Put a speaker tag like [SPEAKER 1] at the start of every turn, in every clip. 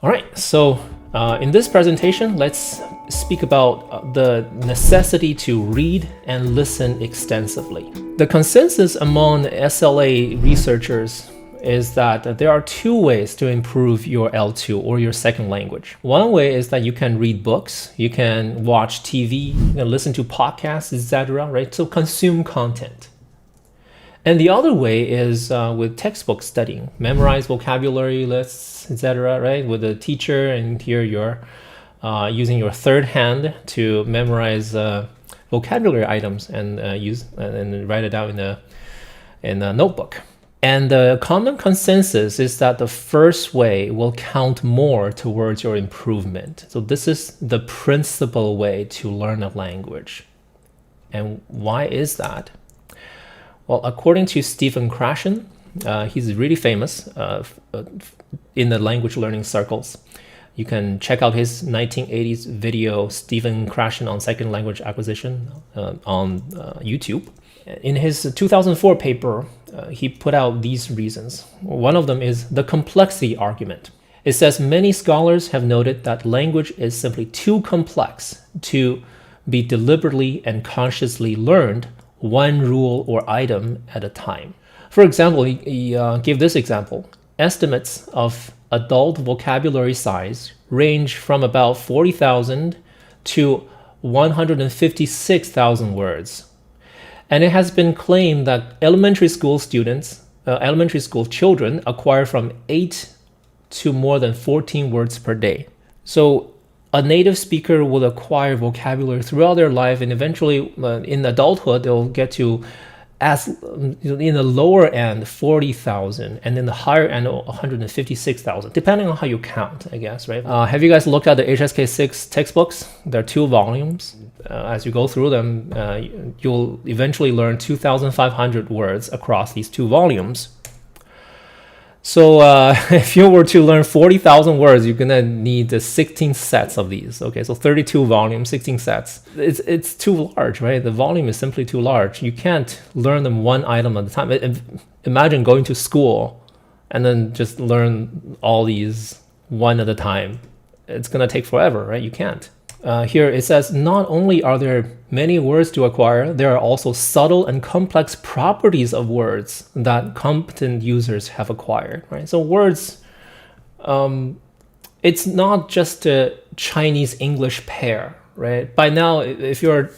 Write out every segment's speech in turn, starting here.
[SPEAKER 1] All right, so in this presentation, let's speak about the necessity to read and listen extensively. The consensus among SLA researchers is that there are two ways to improve your L2 or your second language. One way is that you can read books, you can watch TV, you can listen to podcasts, etc., right? So consume content. And the other way is with textbook studying, memorize vocabulary lists, etc., right? With a teacher, and here you're using your third hand to memorize vocabulary items and use and write it out in a notebook. And the common consensus is that the first way will count more towards your improvement. So this is the principal way to learn a language. And why is that? Well, according to Stephen Krashen, he's really famous in the language learning circles. You can check out his 1980s video, Stephen Krashen on Second Language Acquisition, on YouTube. In his 2004 paper, he put out these reasons. One of them is the complexity argument. It says many scholars have noted that language is simply too complex to be deliberately and consciously learned one rule or item at a time. For example, he gave this example. Estimates of adult vocabulary size range from about 40,000 to 156,000 words. And it has been claimed that elementary school children acquire from 8 to more than 14 words per day. So a native speaker will acquire vocabulary throughout their life, and eventually in adulthood, they'll get to, as in the lower end, 40,000, and in the higher end, 156,000, depending on how you count, I guess, right? Have you guys looked at the HSK 6 textbooks? There are 2 volumes. As you go through them, you'll eventually learn 2,500 words across these 2 volumes. So if you were to learn 40,000 words, you're gonna need the 16 sets of these. Okay, so 32 volumes, 16 sets. It's too large, right? The volume is simply too large. You can't learn them one item at a time. Imagine going to school and then just learn all these one at a time. It's gonna take forever, right? You can't. Here it says, not only are there many words to acquire, there are also subtle and complex properties of words that competent users have acquired, right? So words, it's not just a Chinese-English pair, right? By now, if you're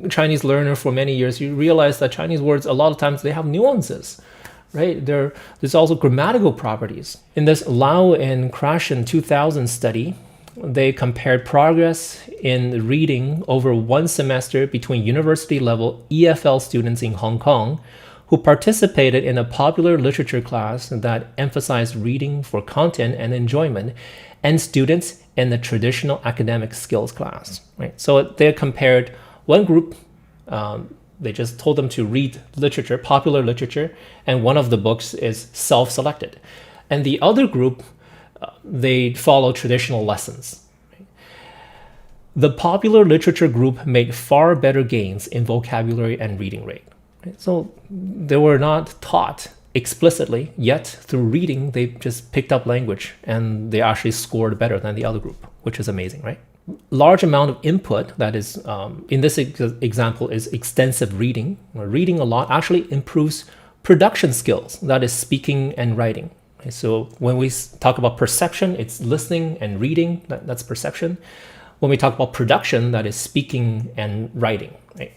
[SPEAKER 1] a Chinese learner for many years, you realize that Chinese words, a lot of times they have nuances, right? There's also grammatical properties. In this Lau and Krashen 2000 study, they compared progress in reading over one semester between university-level EFL students in Hong Kong who participated in a popular literature class that emphasized reading for content and enjoyment, and students in the traditional academic skills class. Right? So they compared one group, they just told them to read literature, popular literature, and one of the books is self-selected. And the other group, they follow traditional lessons. The popular literature group made far better gains in vocabulary and reading rate. So they were not taught explicitly, yet through reading, they just picked up language and they actually scored better than the other group, which is amazing, right? Large amount of input, that is, in this example, is extensive reading. Reading a lot actually improves production skills, that is speaking and writing. So when we talk about perception, it's listening and reading, that's perception. When we talk about production, that is speaking and writing. Right?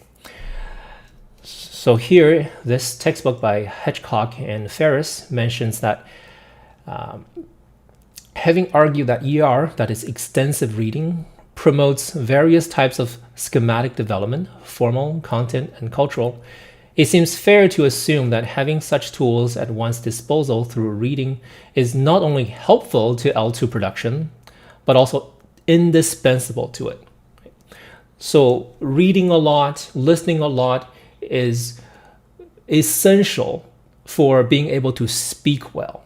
[SPEAKER 1] So here, this textbook by Hitchcock and Ferris mentions that having argued that ER, that is extensive reading, promotes various types of schematic development, formal, content, and cultural, it seems fair to assume that having such tools at one's disposal through reading is not only helpful to L2 production, but also indispensable to it. So reading a lot, listening a lot is essential for being able to speak well.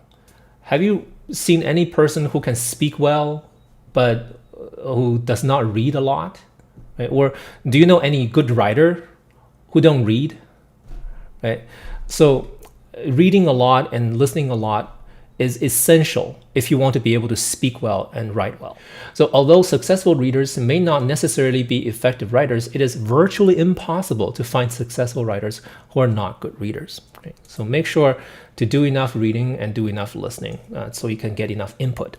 [SPEAKER 1] Have you seen any person who can speak well, but who does not read a lot? Right? Or do you know any good writer who don't read? Right? So reading a lot and listening a lot is essential if you want to be able to speak well and write well. So although successful readers may not necessarily be effective writers, it is virtually impossible to find successful writers who are not good readers. Right? So make sure to do enough reading and do enough listening so you can get enough input.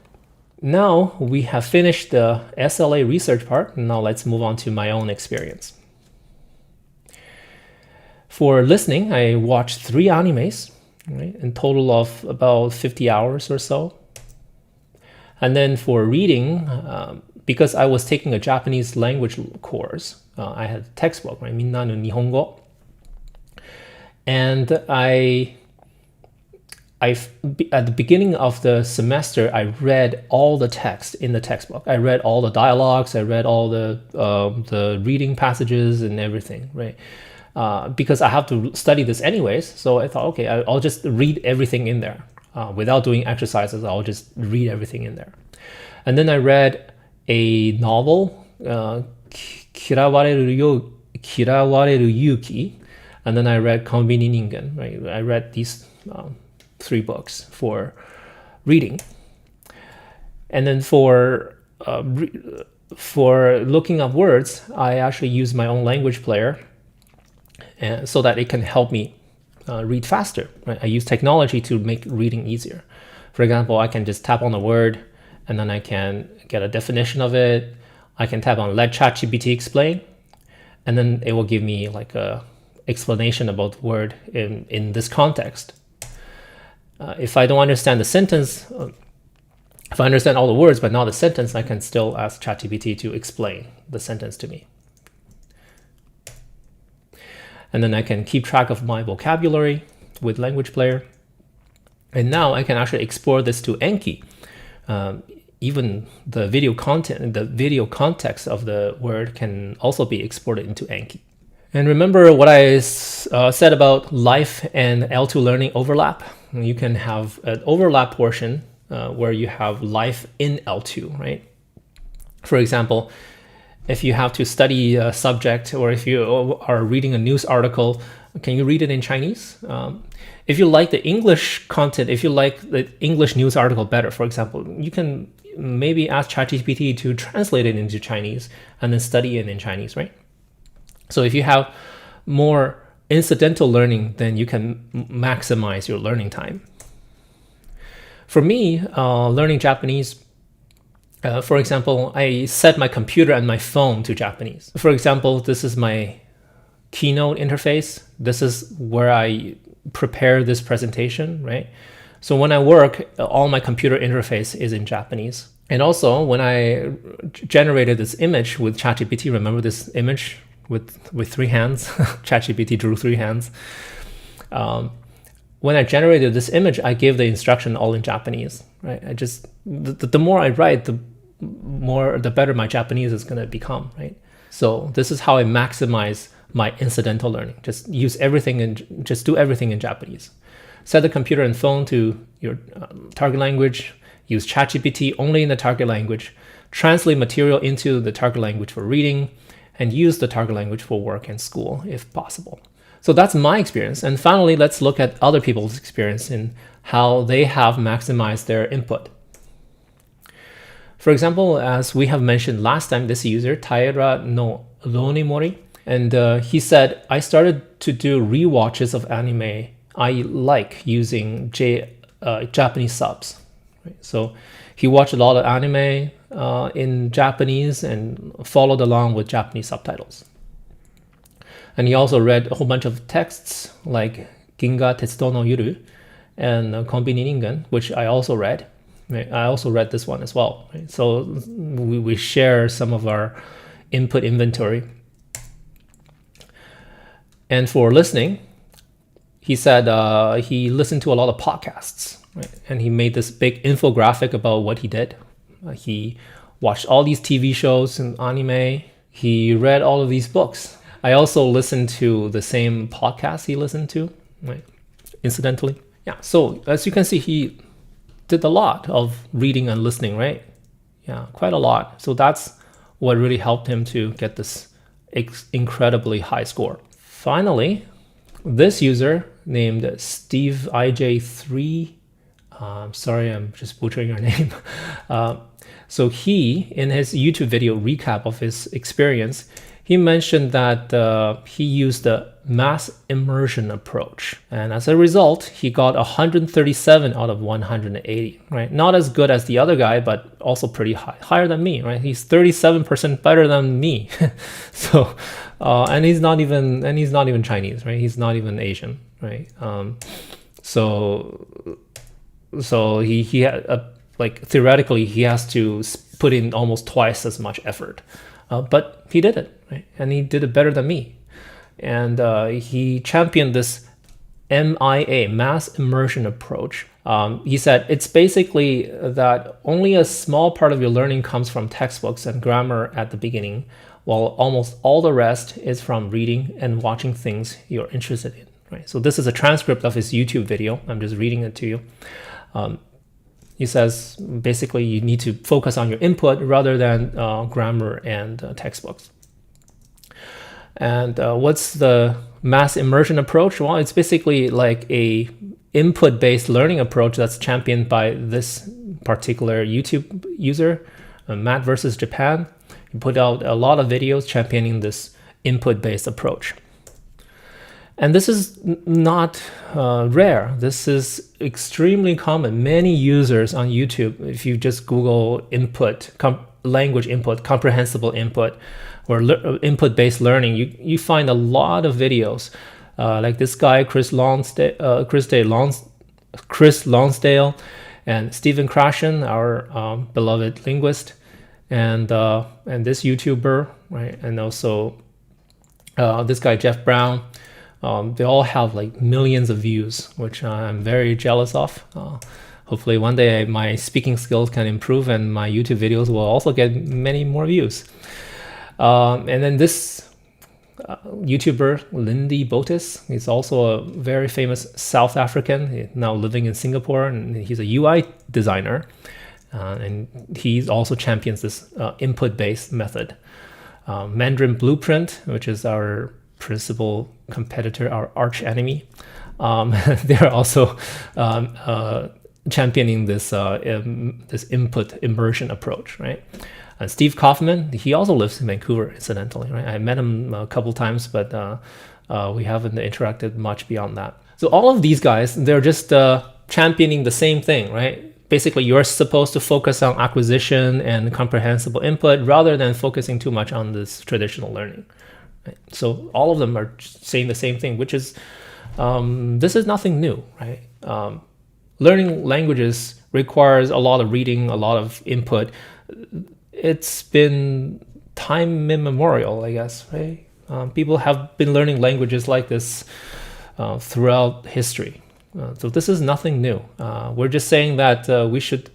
[SPEAKER 1] Now we have finished the SLA research part. Now let's move on to my own experience. For listening, I watched 3 animes, right, in total of about 50 hours or so. And then for reading, because I was taking a Japanese language course, I had a textbook, right, Minna no Nihongo. And at the beginning of the semester, I read all the text in the textbook. I read all the dialogues, I read all the reading passages and everything, right? Because I have to study this anyways. So I thought, okay, I'll just read everything in there. Without doing exercises, I'll just read everything in there. And then I read a novel, Kirawareru Yuki. And then I read Konbini Ningen, right? I read these 3 books for reading. And then for looking up words, I actually use my own language player so that it can help me read faster. Right? I use technology to make reading easier. For example, I can just tap on the word and then I can get a definition of it. I can tap on let ChatGPT explain, and then it will give me like a explanation about the word in this context. If I don't understand the sentence, if I understand all the words but not the sentence, I can still ask ChatGPT to explain the sentence to me. And then I can keep track of my vocabulary with Language Player. And now I can actually export this to Enki. Even the video content, the video context of the word can also be exported into Enki. And remember what I said about life and L2 learning overlap? You can have an overlap portion where you have life in L2, right? For example, if you have to study a subject, or if you are reading a news article, can you read it in Chinese? If you like the English content, if you like the English news article better, for example, you can maybe ask ChatGPT to translate it into Chinese and then study it in Chinese, right? So if you have more incidental learning, then you can maximize your learning time. For me, learning Japanese, for example, I set my computer and my phone to Japanese. For example, this is my Keynote interface. This is where I prepare this presentation, right? So when I work, all my computer interface is in Japanese. And also, when I generated this image with ChatGPT, remember this image with 3 hands? ChatGPT drew 3 hands. When I generated this image, I gave the instruction all in Japanese, right? I just, the more I write, the better my Japanese is going to become, right? So this is how I maximize my incidental learning. Just use everything and just do everything in Japanese. Set the computer and phone to your target language. Use ChatGPT only in the target language. Translate material into the target language for reading, and use the target language for work and school if possible. So that's my experience. And finally, let's look at other people's experience in how they have maximized their input. For example, as we have mentioned last time, this user, Taira no Ronemori, and he said, I started to do rewatches of anime I like using Japanese subs. Right? So he watched a lot of anime in Japanese and followed along with Japanese subtitles. And he also read a whole bunch of texts like Ginga Tetsuto no Yuru and Konbini Ningen, which I also read. Right? I also read this one as well. Right? So we share some of our input inventory. And for listening, he said he listened to a lot of podcasts, right? And he made this big infographic about what he did. He watched all these TV shows and anime. He read all of these books. I also listened to the same podcast he listened to, right? Incidentally. Yeah, so as you can see, he did a lot of reading and listening, right? Yeah, quite a lot. So that's what really helped him to get this incredibly high score. Finally, this user named Steve IJ3 Sorry, I'm just butchering your name. So he, in his YouTube video recap of his experience, he mentioned that he used the mass immersion approach. And as a result, he got 137 out of 180, right? Not as good as the other guy, but also pretty high, higher than me, right? He's 37% better than me. So, and he's not even Chinese, right? He's not even Asian, right? So he had like theoretically he has to put in almost twice as much effort, but he did it, right? And he did it better than me. And he championed this MIA, mass immersion approach. He said it's basically that only a small part of your learning comes from textbooks and grammar at the beginning, while almost all the rest is from reading and watching things you're interested in. Right? So this is a transcript of his YouTube video. I'm just reading it to you. He says basically you need to focus on your input rather than grammar and textbooks. And what's the mass immersion approach? Well, it's basically like a input-based learning approach that's championed by this particular YouTube user, Matt versus Japan. He put out a lot of videos championing this input-based approach. And this is not rare. This is extremely common. Many users on YouTube, if you just Google input, language input, comprehensible input, or input-based learning, you find a lot of videos. Like this guy, Chris Lonsdale, and Stephen Krashen, our beloved linguist, and this YouTuber, right? And also this guy, Jeff Brown. They all have like millions of views, which I'm very jealous of. Hopefully one day my speaking skills can improve and my YouTube videos will also get many more views. And then this YouTuber, Lindy Botis, he's also a very famous South African, now living in Singapore, and he's a UI designer. And he also champions this input-based method. Mandarin Blueprint, which is our principal competitor, our arch enemy, they're also championing this this input immersion approach, right? Steve Kaufman, he also lives in Vancouver, incidentally, right? I met him a couple times, but we haven't interacted much beyond that. So all of these guys, they're just championing the same thing, right? Basically, you're supposed to focus on acquisition and comprehensible input rather than focusing too much on this traditional learning. Right? So all of them are saying the same thing, which is this is nothing new, right? Learning languages requires a lot of reading, a lot of input. It's been time immemorial, I guess, right? People have been learning languages like this throughout history. So this is nothing new. We're just saying that we should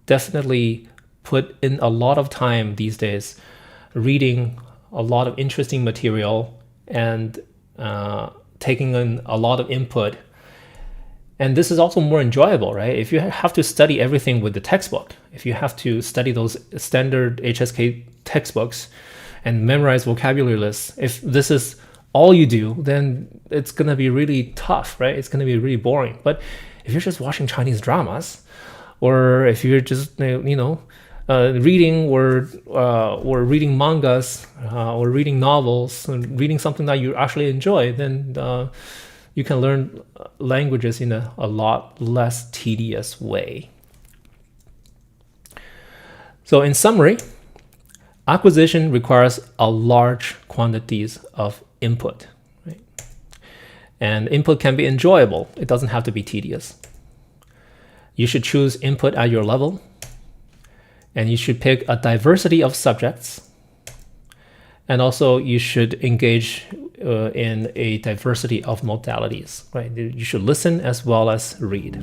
[SPEAKER 1] definitely put in a lot of time these days reading a lot of interesting material and taking in a lot of input. And this is also more enjoyable, right? If you have to study everything with the textbook, if you have to study those standard HSK textbooks and memorize vocabulary lists, if this is all you do, then it's going to be really tough, right? It's going to be really boring. But if you're just watching Chinese dramas, or if you're just, reading or reading mangas or reading novels and reading something that you actually enjoy, then you can learn languages in a lot less tedious way. So in summary, acquisition requires a large quantities of input, right? And input can be enjoyable. It doesn't have to be tedious. You should choose input at your level, and you should pick a diversity of subjects. And also you should engage in a diversity of modalities, right? You should listen as well as read.